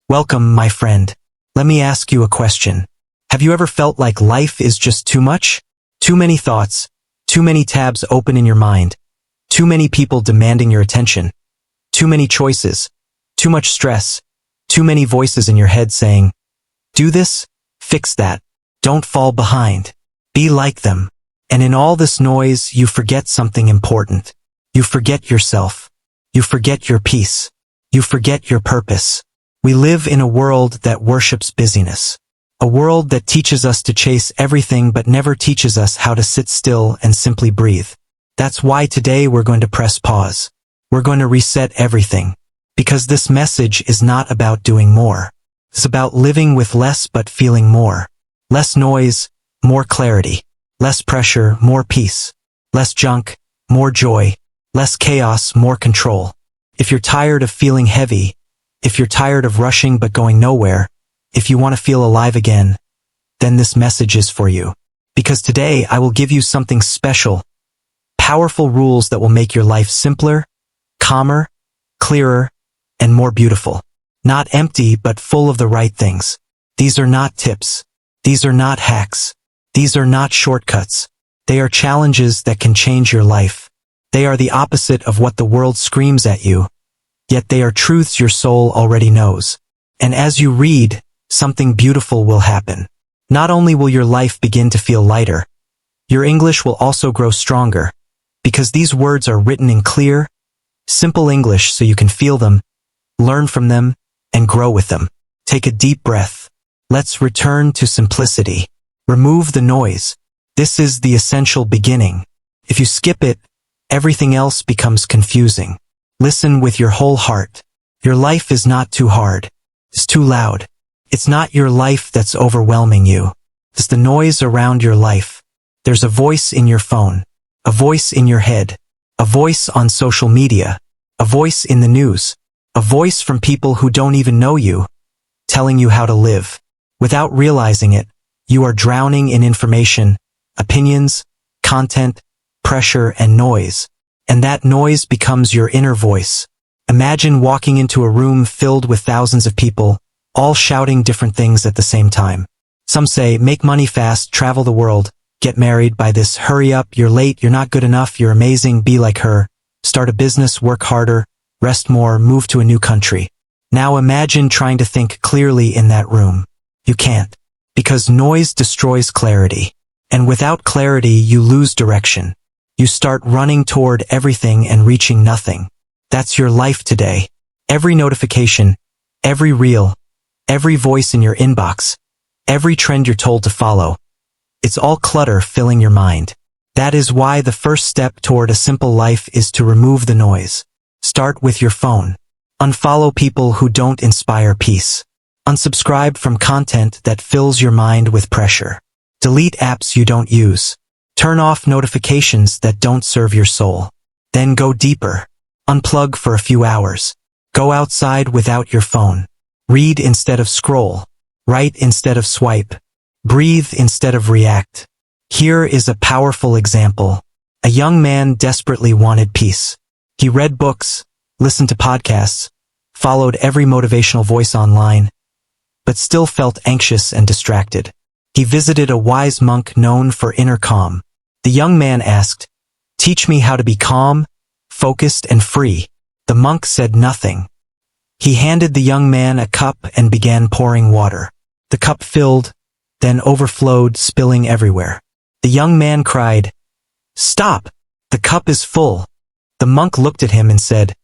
Welcome, my friend. Let me ask you a question. Have you ever felt like life is just too much? Too many thoughts, too many tabs open in your mind, too many people demanding your attention, too many choices, too much stress, too many voices in your head saying, do this, fix that, don't fall behind, be like them. And in all this noise, you forget something important. You forget yourself. You forget your peace. You forget your purpose. We live in a world that worships busyness. A world that teaches us to chase everything but never teaches us how to sit still and simply breathe. That's why today we're going to press pause. We're going to reset everything. Because this message is not about doing more. It's about living with less but feeling more. Less noise, more clarity. Less pressure, more peace. Less junk, more joy. Less chaos, more control. If you're tired of feeling heavy, if you're tired of rushing but going nowhere, if you want to feel alive again, then this message is for you. Because today I will give you something special, powerful rules that will make your life simpler, calmer, clearer, and more beautiful. Not empty but full of the right things. These are not tips. These are not hacks. These are not shortcuts. They are challenges that can change your life. They are the opposite of what the world screams at you. Yet they are truths your soul already knows. And as you read, something beautiful will happen. Not only will your life begin to feel lighter, your English will also grow stronger, because these words are written in clear, simple English so you can feel them, learn from them, and grow with them. Take a deep breath. Let's return to simplicity. Remove the noise. This is the essential beginning. If you skip it, everything else becomes confusing. Listen with your whole heart. Your life is not too hard. It's too loud. It's not your life that's overwhelming you. It's the noise around your life. There's a voice in your phone, a voice in your head, a voice on social media, a voice in the news, a voice from people who don't even know you, telling you how to live. Without realizing it, you are drowning in information, opinions, content, pressure, and noise. And that noise becomes your inner voice. Imagine walking into a room filled with thousands of people, all shouting different things at the same time. Some say, make money fast, travel the world, get married, buy this, hurry up, you're late, you're not good enough, you're amazing, be like her, start a business, work harder, rest more, move to a new country. Now imagine trying to think clearly in that room. You can't. Because noise destroys clarity. And without clarity, you lose direction. You start running toward everything and reaching nothing. That's your life today. Every notification, every reel, every voice in your inbox, every trend you're told to follow. It's all clutter filling your mind. That is why the first step toward a simple life is to remove the noise. Start with your phone. Unfollow people who don't inspire peace. Unsubscribe from content that fills your mind with pressure. Delete apps you don't use. Turn off notifications that don't serve your soul. Then go deeper. Unplug for a few hours. Go outside without your phone. Read instead of scroll. Write instead of swipe. Breathe instead of react. Here is a powerful example. A young man desperately wanted peace. He read books, listened to podcasts, followed every motivational voice online, but still felt anxious and distracted. He visited a wise monk known for inner calm. The young man asked, "Teach me how to be calm, focused, and free." The monk said nothing. He handed the young man a cup and began pouring water. The cup filled, then overflowed, spilling everywhere. The young man cried, "Stop! The cup is full." The monk looked at him and said,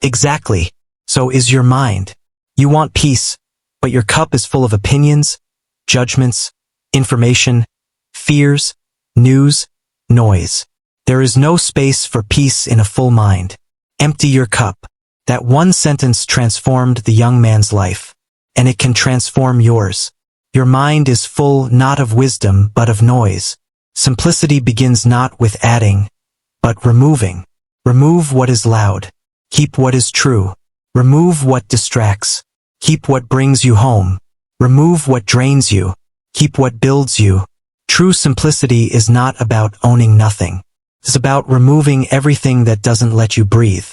"Exactly, so is your mind. You want peace, but your cup is full of opinions, judgments, information, fears, news, noise. There is no space for peace in a full mind. Empty your cup." That one sentence transformed the young man's life, and it can transform yours. Your mind is full not of wisdom but of noise. Simplicity begins not with adding, but removing. Remove what is loud. Keep what is true. Remove what distracts. Keep what brings you home. Remove what drains you. Keep what builds you. True simplicity is not about owning nothing. It's about removing everything that doesn't let you breathe.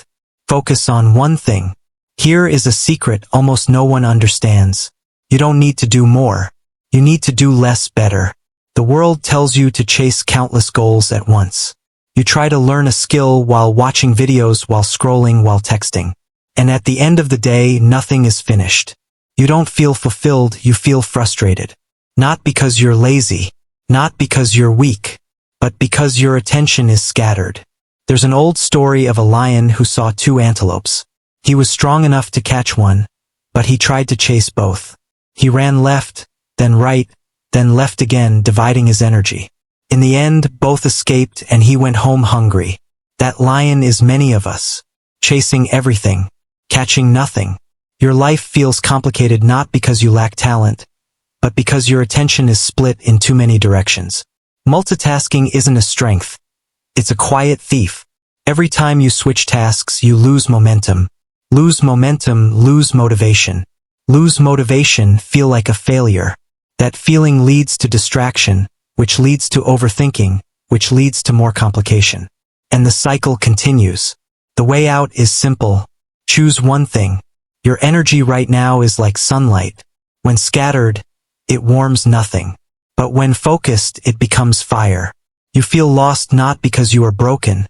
Focus on one thing. Here is a secret almost no one understands. You don't need to do more. You need to do less better. The world tells you to chase countless goals at once. You try to learn a skill while watching videos, while scrolling, while texting. And at the end of the day, nothing is finished. You don't feel fulfilled, you feel frustrated. Not because you're lazy, not because you're weak, but because your attention is scattered. There's an old story of a lion who saw two antelopes. He was strong enough to catch one, but he tried to chase both. He ran left, then right, then left again, dividing his energy. In the end, both escaped and he went home hungry. That lion is many of us, chasing everything, catching nothing. Your life feels complicated not because you lack talent, but because your attention is split in too many directions. Multitasking isn't a strength. It's a quiet thief. Every time you switch tasks, you lose momentum. Lose momentum, lose motivation. Lose motivation, feel like a failure. That feeling leads to distraction, which leads to overthinking, which leads to more complication. And the cycle continues. The way out is simple. Choose one thing. Your energy right now is like sunlight. When scattered, it warms nothing. But when focused, it becomes fire. You feel lost not because you are broken,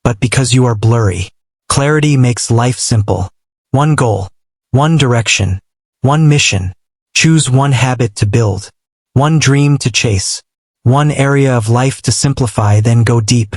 but because you are blurry. Clarity makes life simple. One goal, one direction, one mission. Choose one habit to build, one dream to chase, one area of life to simplify, then go deep.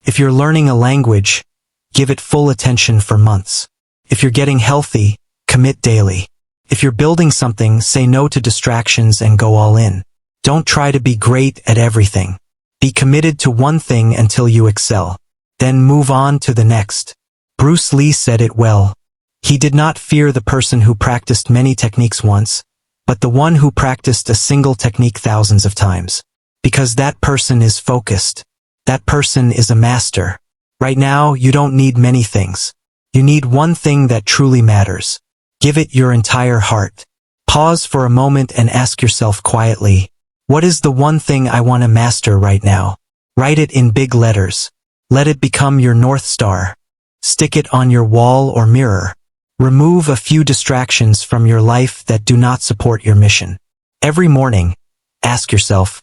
If you're learning a language, give it full attention for months. If you're getting healthy, commit daily. If you're building something, say no to distractions and go all in. Don't try to be great at everything. Be committed to one thing until you excel. Then move on to the next. Bruce Lee said it well. He did not fear the person who practiced many techniques once, but the one who practiced a single technique thousands of times. Because that person is focused. That person is a master. Right now, you don't need many things. You need one thing that truly matters. Give it your entire heart. Pause for a moment and ask yourself quietly, what is the one thing I want to master right now? Write it in big letters. Let it become your North Star. Stick it on your wall or mirror. Remove a few distractions from your life that do not support your mission. Every morning, ask yourself,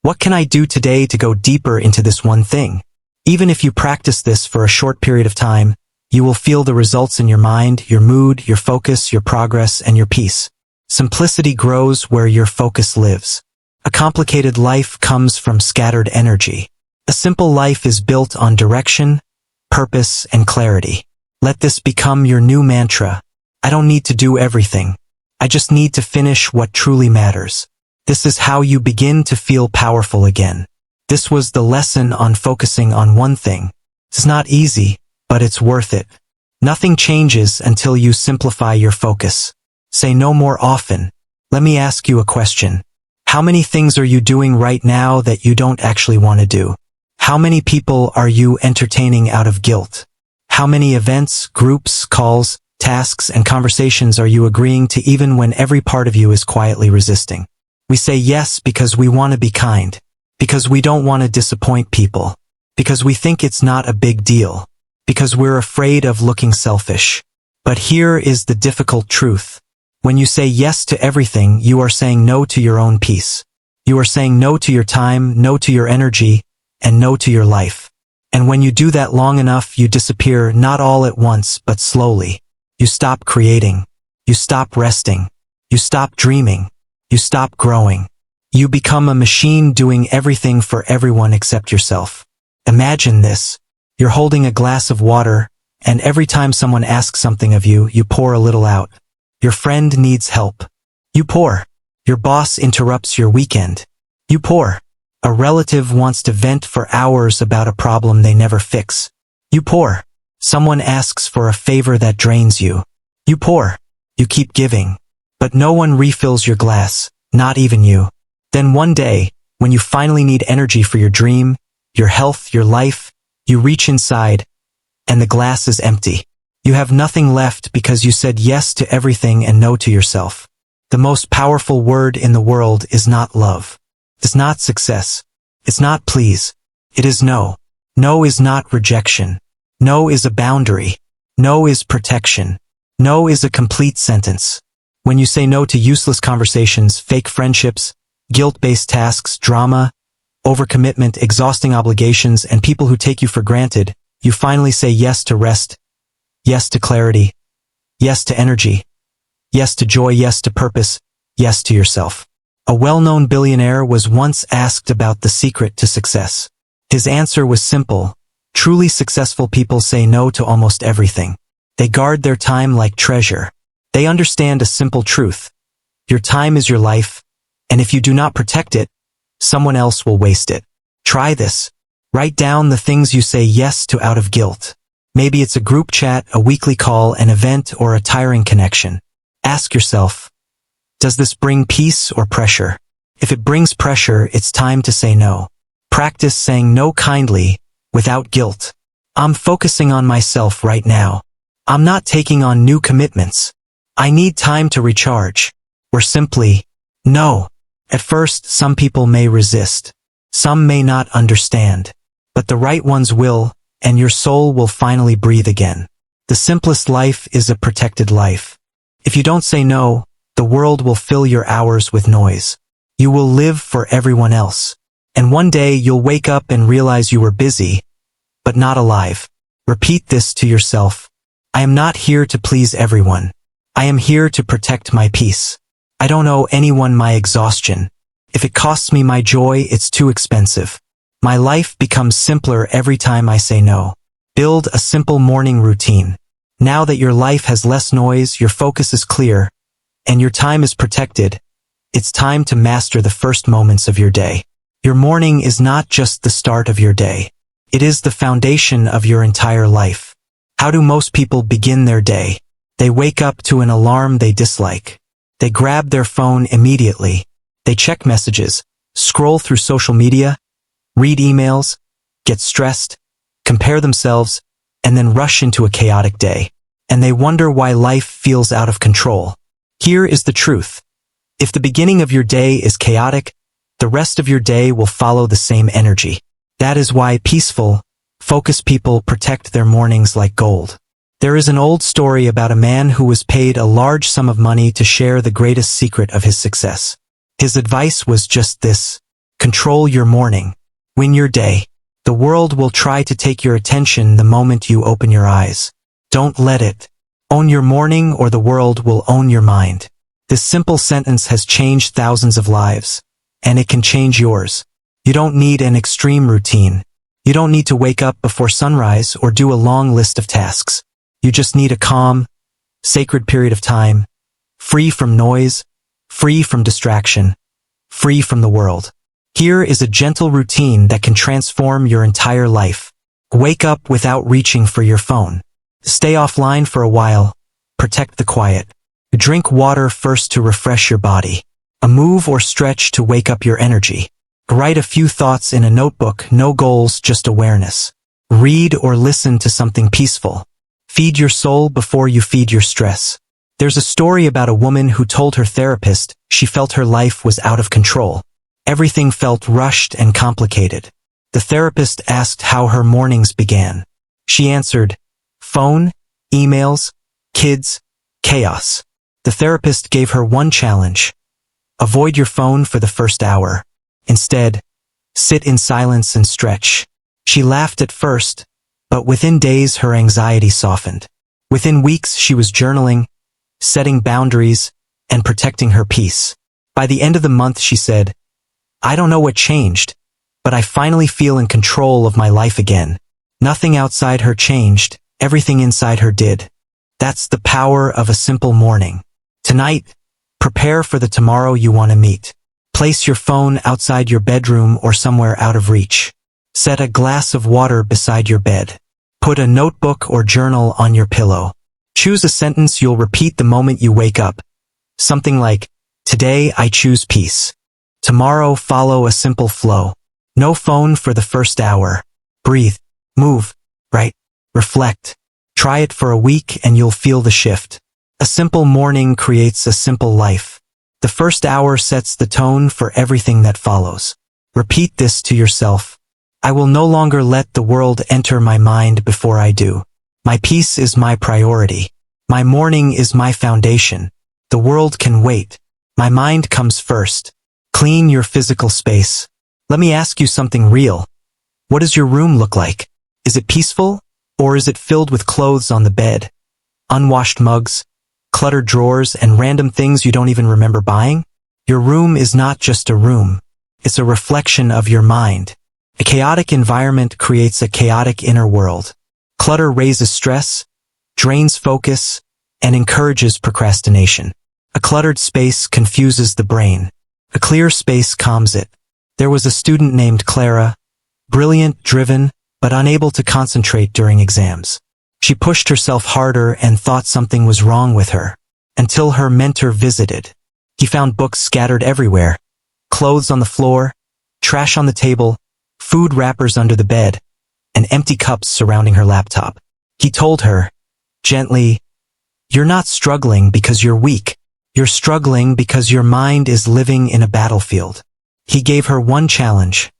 what can I do today to go deeper into this one thing? Even if you practice this for a short period of time, you will feel the results in your mind, your mood, your focus, your progress, and your peace. Simplicity grows where your focus lives. A complicated life comes from scattered energy. A simple life is built on direction, purpose, and clarity. Let this become your new mantra. I don't need to do everything. I just need to finish what truly matters. This is how you begin to feel powerful again. This was the lesson on focusing on one thing. It's not easy, but it's worth it. Nothing changes until you simplify your focus. Say no more often. Let me ask you a question. How many things are you doing right now that you don't actually want to do? How many people are you entertaining out of guilt? How many events, groups, calls, tasks, and conversations are you agreeing to even when every part of you is quietly resisting? We say yes because we want to be kind, because we don't want to disappoint people, because we think it's not a big deal, because we're afraid of looking selfish. But here is the difficult truth. When you say yes to everything, you are saying no to your own peace. You are saying no to your time, no to your energy, and no to your life. And when you do that long enough, you disappear not all at once, but slowly. You stop creating. You stop resting. You stop dreaming. You stop growing. You become a machine doing everything for everyone except yourself. Imagine this. You're holding a glass of water, and every time someone asks something of you, you pour a little out. Your friend needs help. You pour. Your boss interrupts your weekend. You pour. A relative wants to vent for hours about a problem they never fix. You pour. Someone asks for a favor that drains you. You pour. You keep giving. But no one refills your glass, not even you. Then one day, when you finally need energy for your dream, your health, your life, you reach inside, and the glass is empty. You have nothing left because you said yes to everything and no to yourself. The most powerful word in the world is not love. It's not success. It's not please. It is no. No is not rejection. No is a boundary. No is protection. No is a complete sentence. When you say no to useless conversations, fake friendships, guilt-based tasks, drama, overcommitment, exhausting obligations, and people who take you for granted, you finally say yes to rest, yes to clarity, yes to energy, yes to joy, yes to purpose, yes to yourself. A well-known billionaire was once asked about the secret to success. His answer was simple. Truly successful people say no to almost everything. They guard their time like treasure. They understand a simple truth. Your time is your life, and if you do not protect it, someone else will waste it. Try this. Write down the things you say yes to out of guilt. Maybe it's a group chat, a weekly call, an event, or a tiring connection. Ask yourself, does this bring peace or pressure? If it brings pressure, it's time to say no. Practice saying no kindly, without guilt. I'm focusing on myself right now. I'm not taking on new commitments. I need time to recharge. Or simply, no. At first, some people may resist. Some may not understand. But the right ones will, and your soul will finally breathe again. The simplest life is a protected life. If you don't say no, the world will fill your hours with noise. You will live for everyone else. And one day you'll wake up and realize you were busy, but not alive. Repeat this to yourself. I am not here to please everyone. I am here to protect my peace. I don't owe anyone my exhaustion. If it costs me my joy, it's too expensive. My life becomes simpler every time I say no. Build a simple morning routine. Now that your life has less noise, your focus is clear, and your time is protected, it's time to master the first moments of your day. Your morning is not just the start of your day. It is the foundation of your entire life. How do most people begin their day? They wake up to an alarm they dislike. They grab their phone immediately. They check messages, scroll through social media, read emails, get stressed, compare themselves, and then rush into a chaotic day. And they wonder why life feels out of control. Here is the truth. If the beginning of your day is chaotic, the rest of your day will follow the same energy. That is why peaceful, focused people protect their mornings like gold. There is an old story about a man who was paid a large sum of money to share the greatest secret of his success. His advice was just this: control your morning. Win your day. The world will try to take your attention the moment you open your eyes. Don't let it. Own your morning or the world will own your mind. This simple sentence has changed thousands of lives, and it can change yours. You don't need an extreme routine. You don't need to wake up before sunrise or do a long list of tasks. You just need a calm, sacred period of time, free from noise, free from distraction, free from the world. Here is a gentle routine that can transform your entire life. Wake up without reaching for your phone. Stay offline for a while. Protect the quiet. Drink water first to refresh your body. A move or stretch to wake up your energy. Write a few thoughts in a notebook, no goals, just awareness. Read or listen to something peaceful. Feed your soul before you feed your stress. There's a story about a woman who told her therapist she felt her life was out of control. Everything felt rushed and complicated. The therapist asked how her mornings began. She answered, phone, emails, kids, chaos. The therapist gave her one challenge. Avoid your phone for the first hour. Instead, sit in silence and stretch. She laughed at first, but within days her anxiety softened. Within weeks she was journaling, setting boundaries, and protecting her peace. By the end of the month she said, I don't know what changed, but I finally feel in control of my life again. Nothing outside her changed, everything inside her did. That's the power of a simple morning. Tonight, prepare for the tomorrow you want to meet. Place your phone outside your bedroom or somewhere out of reach. Set a glass of water beside your bed. Put a notebook or journal on your pillow. Choose a sentence you'll repeat the moment you wake up. Something like, today I choose peace. Tomorrow follow a simple flow. No phone for the first hour. Breathe, move, write, reflect. Try it for a week and you'll feel the shift. A simple morning creates a simple life. The first hour sets the tone for everything that follows. Repeat this to yourself. I will no longer let the world enter my mind before I do. My peace is my priority. My morning is my foundation. The world can wait. My mind comes first. Clean your physical space. Let me ask you something real. What does your room look like? Is it peaceful? Or is it filled with clothes on the bed, unwashed mugs, cluttered drawers, and random things you don't even remember buying? Your room is not just a room. It's a reflection of your mind. A chaotic environment creates a chaotic inner world. Clutter raises stress, drains focus, and encourages procrastination. A cluttered space confuses the brain. A clear space calms it. There was a student named Clara, brilliant, driven, but unable to concentrate during exams. She pushed herself harder and thought something was wrong with her, until her mentor visited. He found books scattered everywhere, clothes on the floor, trash on the table, food wrappers under the bed, and empty cups surrounding her laptop. He told her, gently, "You're not struggling because you're weak. You're struggling because your mind is living in a battlefield." He gave her one challenge: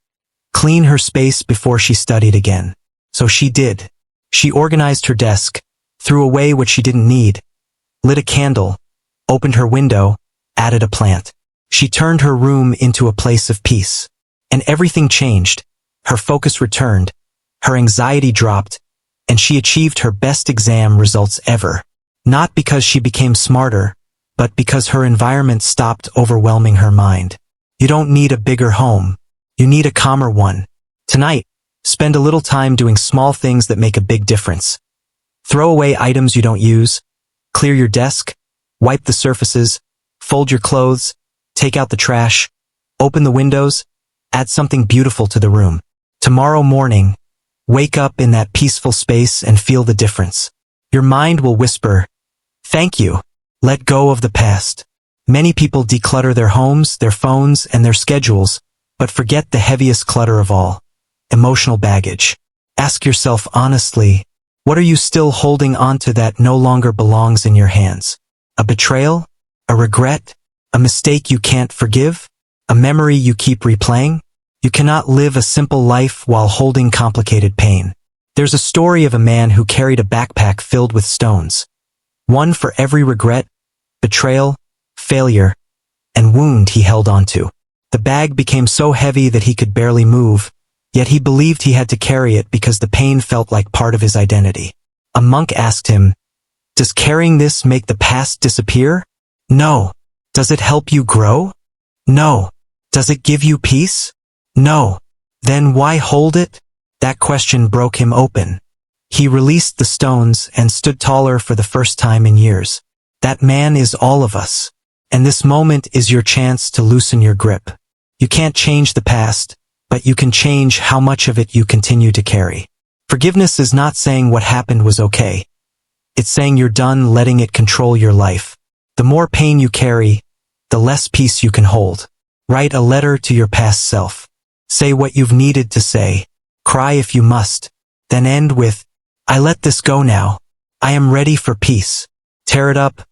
clean her space before she studied again. So she did. She organized her desk, threw away what she didn't need, lit a candle, opened her window, added a plant. She turned her room into a place of peace. And everything changed. Her focus returned, her anxiety dropped, and she achieved her best exam results ever. Not because she became smarter, but because her environment stopped overwhelming her mind. You don't need a bigger home. You need a calmer one. Tonight, spend a little time doing small things that make a big difference. Throw away items you don't use, clear your desk, wipe the surfaces, fold your clothes, take out the trash, open the windows, add something beautiful to the room. Tomorrow morning, wake up in that peaceful space and feel the difference. Your mind will whisper, "Thank you. Let go of the past." Many people declutter their homes, their phones, and their schedules, but forget the heaviest clutter of all: emotional baggage. Ask yourself honestly, what are you still holding onto that no longer belongs in your hands? A betrayal? A regret? A mistake you can't forgive? A memory you keep replaying? You cannot live a simple life while holding complicated pain. There's a story of a man who carried a backpack filled with stones. One for every regret, betrayal, failure, and wound he held onto. The bag became so heavy that he could barely move, yet he believed he had to carry it because the pain felt like part of his identity. A monk asked him, "Does carrying this make the past disappear?" "No." "Does it help you grow?" "No." "Does it give you peace?" "No." "Then why hold it?" That question broke him open. He released the stones and stood taller for the first time in years. That man is all of us. And this moment is your chance to loosen your grip. You can't change the past, but you can change how much of it you continue to carry. Forgiveness is not saying what happened was okay. It's saying you're done letting it control your life. The more pain you carry, the less peace you can hold. Write a letter to your past self. Say what you've needed to say. Cry if you must. Then end with, "I let this go now. I am ready for peace." Tear it up,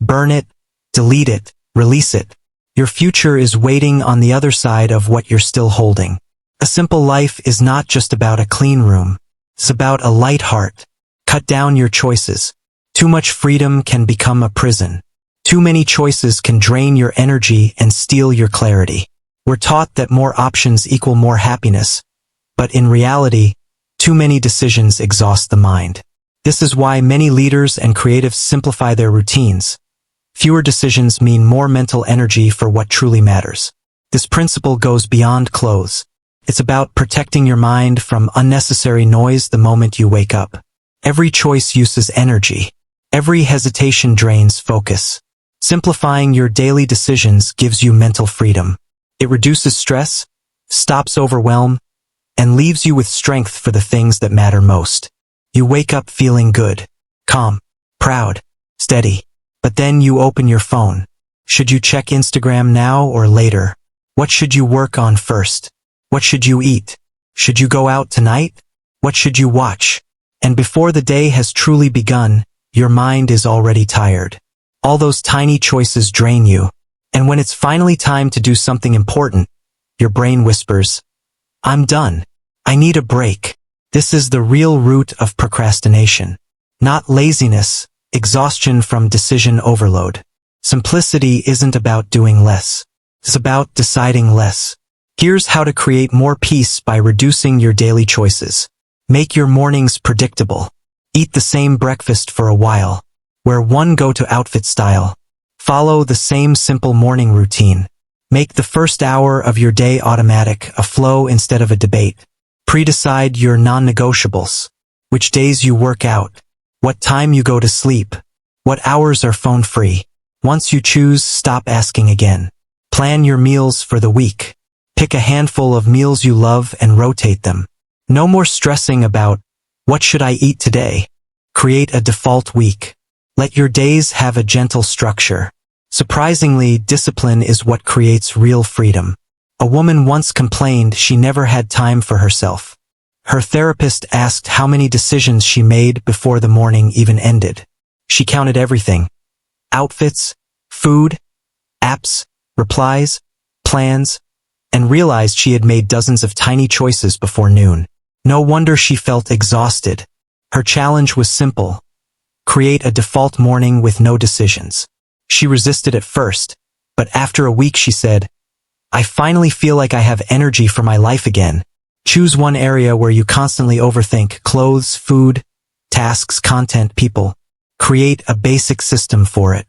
burn it, delete it, release it. Your future is waiting on the other side of what you're still holding. A simple life is not just about a clean room. It's about a light heart. Cut down your choices. Too much freedom can become a prison. Too many choices can drain your energy and steal your clarity. We're taught that more options equal more happiness, but in reality, too many decisions exhaust the mind. This is why many leaders and creatives simplify their routines. Fewer decisions mean more mental energy for what truly matters. This principle goes beyond clothes. It's about protecting your mind from unnecessary noise the moment you wake up. Every choice uses energy. Every hesitation drains focus. Simplifying your daily decisions gives you mental freedom. It reduces stress, stops overwhelm, and leaves you with strength for the things that matter most. You wake up feeling good, calm, proud, steady. But then you open your phone. Should you check Instagram now or later? What should you work on first? What should you eat? Should you go out tonight? What should you watch? And before the day has truly begun, your mind is already tired. All those tiny choices drain you. And when it's finally time to do something important, your brain whispers, "I'm done. I need a break." This is the real root of procrastination. Not laziness, exhaustion from decision overload. Simplicity isn't about doing less. It's about deciding less. Here's how to create more peace by reducing your daily choices. Make your mornings predictable. Eat the same breakfast for a while. Wear one go-to outfit style. Follow the same simple morning routine. Make the first hour of your day automatic, a flow instead of a debate. Pre-decide your non-negotiables. Which days you work out. What time you go to sleep. What hours are phone-free. Once you choose, stop asking again. Plan your meals for the week. Pick a handful of meals you love and rotate them. No more stressing about, what should I eat today? Create a default week. Let your days have a gentle structure. Surprisingly, discipline is what creates real freedom. A woman once complained she never had time for herself. Her therapist asked how many decisions she made before the morning even ended. She counted everything. Outfits, food, apps, replies, plans, and realized she had made dozens of tiny choices before noon. No wonder she felt exhausted. Her challenge was simple. Create a default morning with no decisions. She resisted at first, but after a week she said, I finally feel like I have energy for my life again. Choose one area where you constantly overthink: clothes, food, tasks, content, people. Create a basic system for it.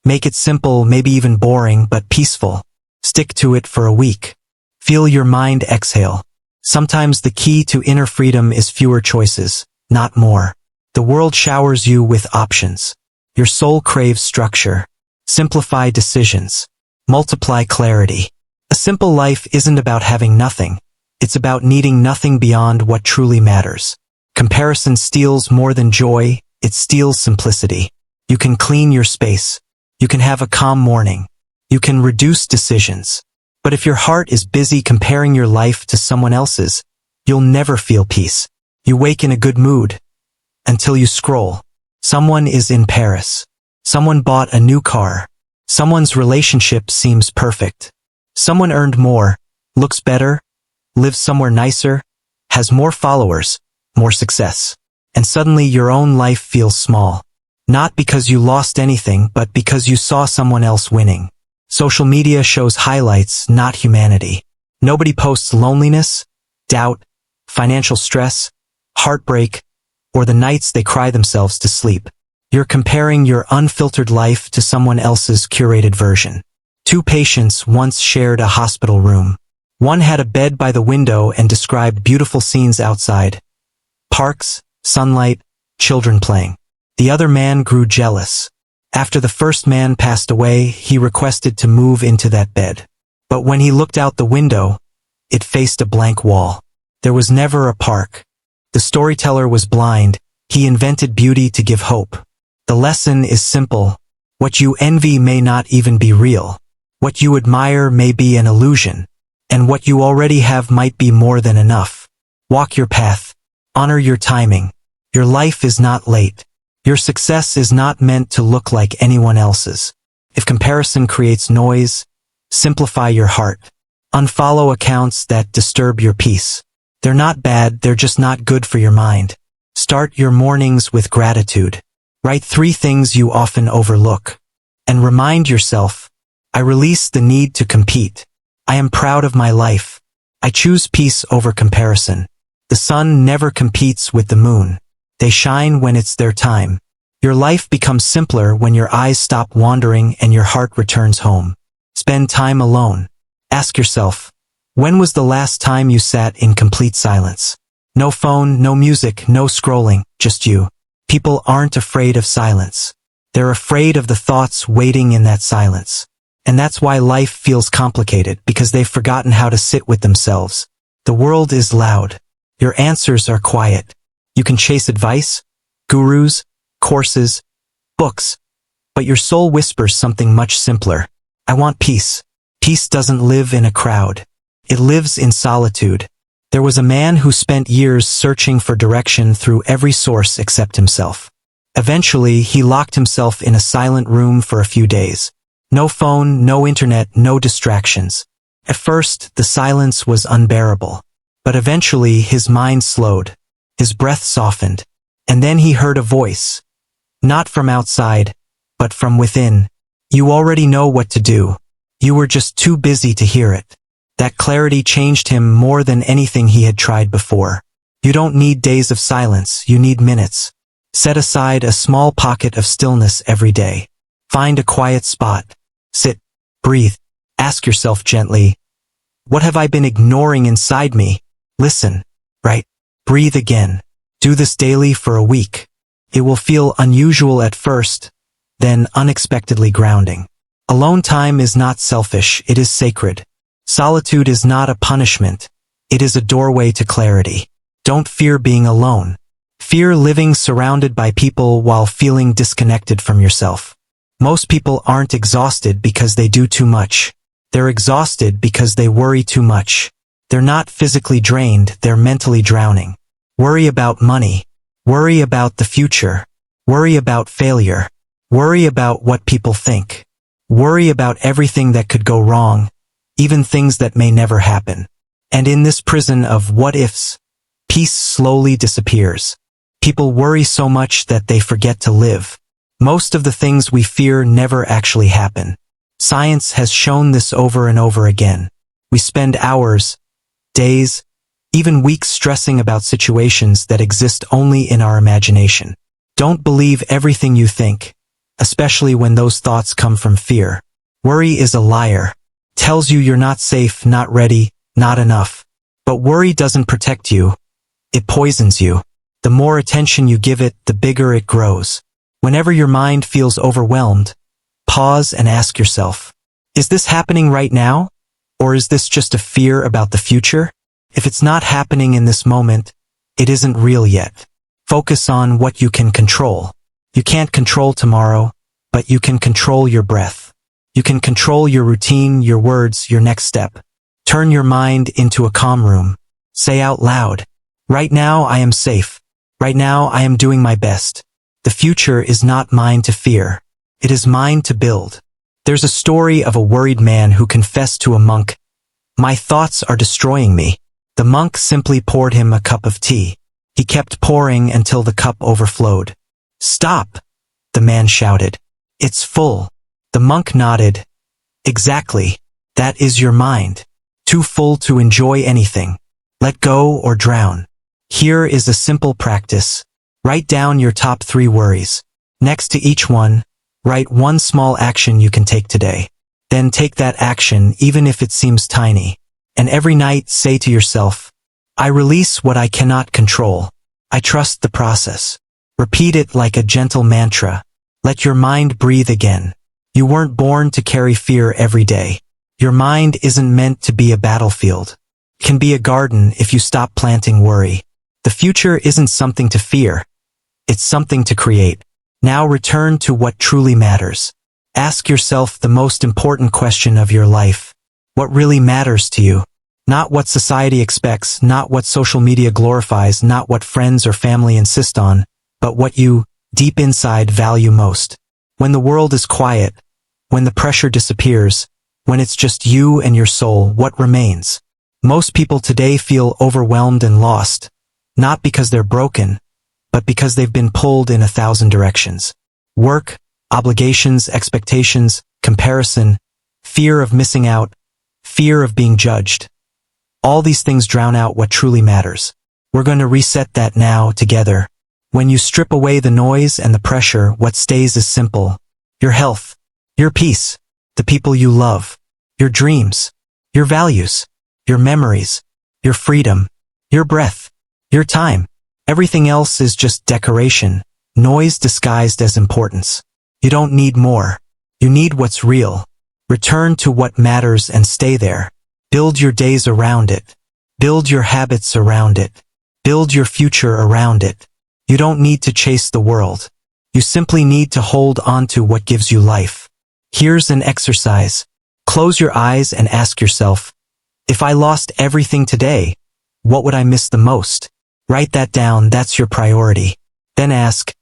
Make it simple, maybe even boring, but peaceful. Stick to it for a week. Feel your mind exhale. Sometimes the key to inner freedom is fewer choices, not more. The world showers you with options. Your soul craves structure. Simplify decisions. Multiply clarity. A simple life isn't about having nothing. It's about needing nothing beyond what truly matters. Comparison steals more than joy, it steals simplicity. You can clean your space. You can have a calm morning. You can reduce decisions. But if your heart is busy comparing your life to someone else's, you'll never feel peace. You wake in a good mood. Until you scroll. Someone is in Paris. Someone bought a new car. Someone's relationship seems perfect. Someone earned more, looks better, lives somewhere nicer, has more followers, more success. And suddenly your own life feels small. Not because you lost anything, but because you saw someone else winning. Social media shows highlights, not humanity. Nobody posts loneliness, doubt, financial stress, heartbreak, or the nights they cry themselves to sleep. You're comparing your unfiltered life to someone else's curated version. Two patients once shared a hospital room. One had a bed by the window and described beautiful scenes outside. Parks, sunlight, children playing. The other man grew jealous. After the first man passed away, he requested to move into that bed. But when he looked out the window, it faced a blank wall. There was never a park. The storyteller was blind. He invented beauty to give hope. The lesson is simple. What you envy may not even be real. What you admire may be an illusion. And what you already have might be more than enough. Walk your path. Honor your timing. Your life is not late. Your success is not meant to look like anyone else's. If comparison creates noise, simplify your heart. Unfollow accounts that disturb your peace. They're not bad, they're just not good for your mind. Start your mornings with gratitude. Write 3 things you often overlook. And remind yourself, I release the need to compete. I am proud of my life. I choose peace over comparison. The sun never competes with the moon. They shine when it's their time. Your life becomes simpler when your eyes stop wandering and your heart returns home. Spend time alone. Ask yourself, when was the last time you sat in complete silence? No phone, no music, no scrolling, just you. People aren't afraid of silence. They're afraid of the thoughts waiting in that silence. And that's why life feels complicated, because they've forgotten how to sit with themselves. The world is loud. Your answers are quiet. You can chase advice, gurus, courses, books, but your soul whispers something much simpler. I want peace. Peace doesn't live in a crowd. It lives in solitude. There was a man who spent years searching for direction through every source except himself. Eventually, he locked himself in a silent room for a few days. No phone, no internet, no distractions. At first, the silence was unbearable. But eventually, his mind slowed. His breath softened. And then he heard a voice. Not from outside, but from within. You already know what to do. You were just too busy to hear it. That clarity changed him more than anything he had tried before. You don't need days of silence, you need minutes. Set aside a small pocket of stillness every day. Find a quiet spot. Sit, breathe, ask yourself gently, what have I been ignoring inside me? Listen, right? Breathe again. Do this daily for a week. It will feel unusual at first, then unexpectedly grounding. Alone time is not selfish, it is sacred. Solitude is not a punishment, it is a doorway to clarity. Don't fear being alone. Fear living surrounded by people while feeling disconnected from yourself. Most people aren't exhausted because they do too much. They're exhausted because they worry too much. They're not physically drained, they're mentally drowning. Worry about money. Worry about the future. Worry about failure. Worry about what people think. Worry about everything that could go wrong, even things that may never happen. And in this prison of what-ifs, peace slowly disappears. People worry so much that they forget to live. Most of the things we fear never actually happen. Science has shown this over and over again. We spend hours, days, even weeks stressing about situations that exist only in our imagination. Don't believe everything you think, especially when those thoughts come from fear. Worry is a liar. Tells you you're not safe, not ready, not enough. But worry doesn't protect you. It poisons you. The more attention you give it, the bigger it grows. Whenever your mind feels overwhelmed, pause and ask yourself, is this happening right now? Or is this just a fear about the future? If it's not happening in this moment, it isn't real yet. Focus on what you can control. You can't control tomorrow, but you can control your breath. You can control your routine, your words, your next step. Turn your mind into a calm room. Say out loud, right now I am safe. Right now I am doing my best. The future is not mine to fear. It is mine to build. There's a story of a worried man who confessed to a monk, my thoughts are destroying me. The monk simply poured him a cup of tea. He kept pouring until the cup overflowed. Stop, the man shouted. It's full. The monk nodded. Exactly. That is your mind. Too full to enjoy anything. Let go or drown. Here is a simple practice. Write down your top 3 worries. Next to each one, write one small action you can take today. Then take that action even if it seems tiny. And every night say to yourself, I release what I cannot control. I trust the process. Repeat it like a gentle mantra. Let your mind breathe again. You weren't born to carry fear every day. Your mind isn't meant to be a battlefield. It can be a garden if you stop planting worry. The future isn't something to fear. It's something to create. Now return to what truly matters. Ask yourself the most important question of your life. What really matters to you? Not what society expects, not what social media glorifies, not what friends or family insist on, but what you, deep inside, value most. When the world is quiet, when the pressure disappears, when it's just you and your soul, what remains? Most people today feel overwhelmed and lost, not because they're broken, but because they've been pulled in 1,000 directions. Work, obligations, expectations, comparison, fear of missing out, fear of being judged. All these things drown out what truly matters. We're going to reset that now, together. When you strip away the noise and the pressure, what stays is simple. Your health, your peace, the people you love, your dreams, your values, your memories, your freedom, your breath, your time. Everything else is just decoration, noise disguised as importance. You don't need more. You need what's real. Return to what matters and stay there. Build your days around it. Build your habits around it. Build your future around it. You don't need to chase the world. You simply need to hold on to what gives you life. Here's an exercise. Close your eyes and ask yourself, if I lost everything today, what would I miss the most? Write that down, that's your priority. Then ask,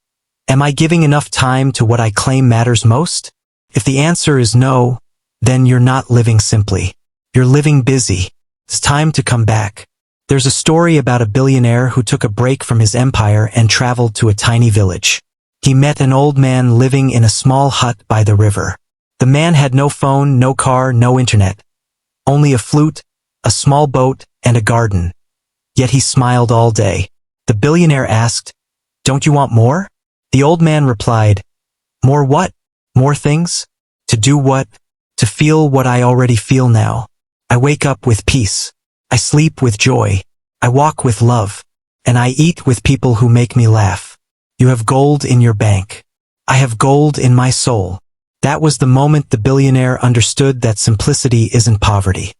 am I giving enough time to what I claim matters most? If the answer is no, then you're not living simply. You're living busy. It's time to come back. There's a story about a billionaire who took a break from his empire and traveled to a tiny village. He met an old man living in a small hut by the river. The man had no phone, no car, no internet. Only a flute, a small boat, and a garden. Yet he smiled all day. The billionaire asked, "Don't you want more?" The old man replied, "More what? More things? To do what? To feel what I already feel now. I wake up with peace. I sleep with joy. I walk with love. And I eat with people who make me laugh. You have gold in your bank. I have gold in my soul." That was the moment the billionaire understood that simplicity isn't poverty.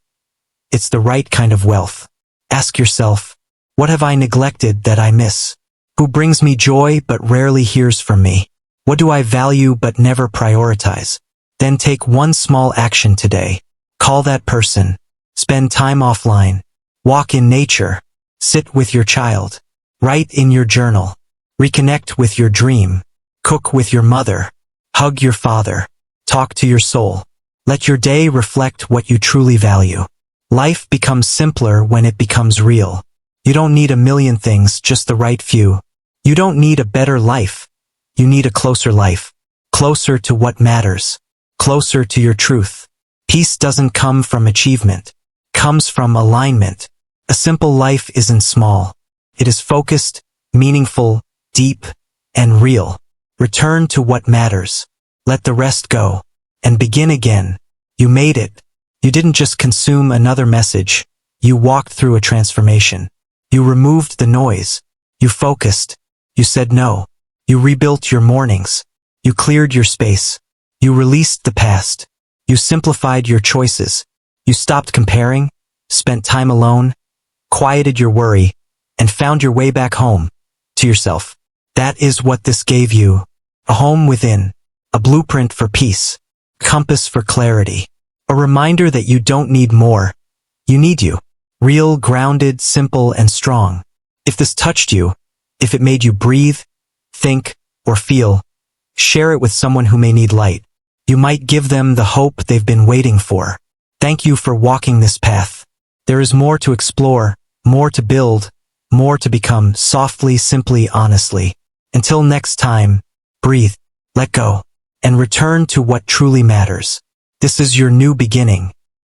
It's the right kind of wealth. Ask yourself, what have I neglected that I miss? Who brings me joy but rarely hears from me? What do I value but never prioritize? Then take one small action today. Call that person. Spend time offline. Walk in nature. Sit with your child. Write in your journal. Reconnect with your dream. Cook with your mother. Hug your father. Talk to your soul. Let your day reflect what you truly value. Life becomes simpler when it becomes real. You don't need a million things, just the right few. You don't need a better life. You need a closer life. Closer to what matters. Closer to your truth. Peace doesn't come from achievement. It comes from alignment. A simple life isn't small. It is focused, meaningful, deep, and real. Return to what matters. Let the rest go. And begin again. You made it. You didn't just consume another message. You walked through a transformation. You removed the noise. You focused. You said no. You rebuilt your mornings. You cleared your space. You released the past. You simplified your choices. You stopped comparing, spent time alone, quieted your worry, and found your way back home, to yourself. That is what this gave you. A home within. A blueprint for peace. Compass for clarity. A reminder that you don't need more. You need you. Real, grounded, simple, and strong. If this touched you, if it made you breathe, think, or feel, share it with someone who may need light. You might give them the hope they've been waiting for. Thank you for walking this path. There is more to explore, more to build, more to become, softly, simply, honestly. Until next time, breathe, let go, and return to what truly matters. This is your new beginning.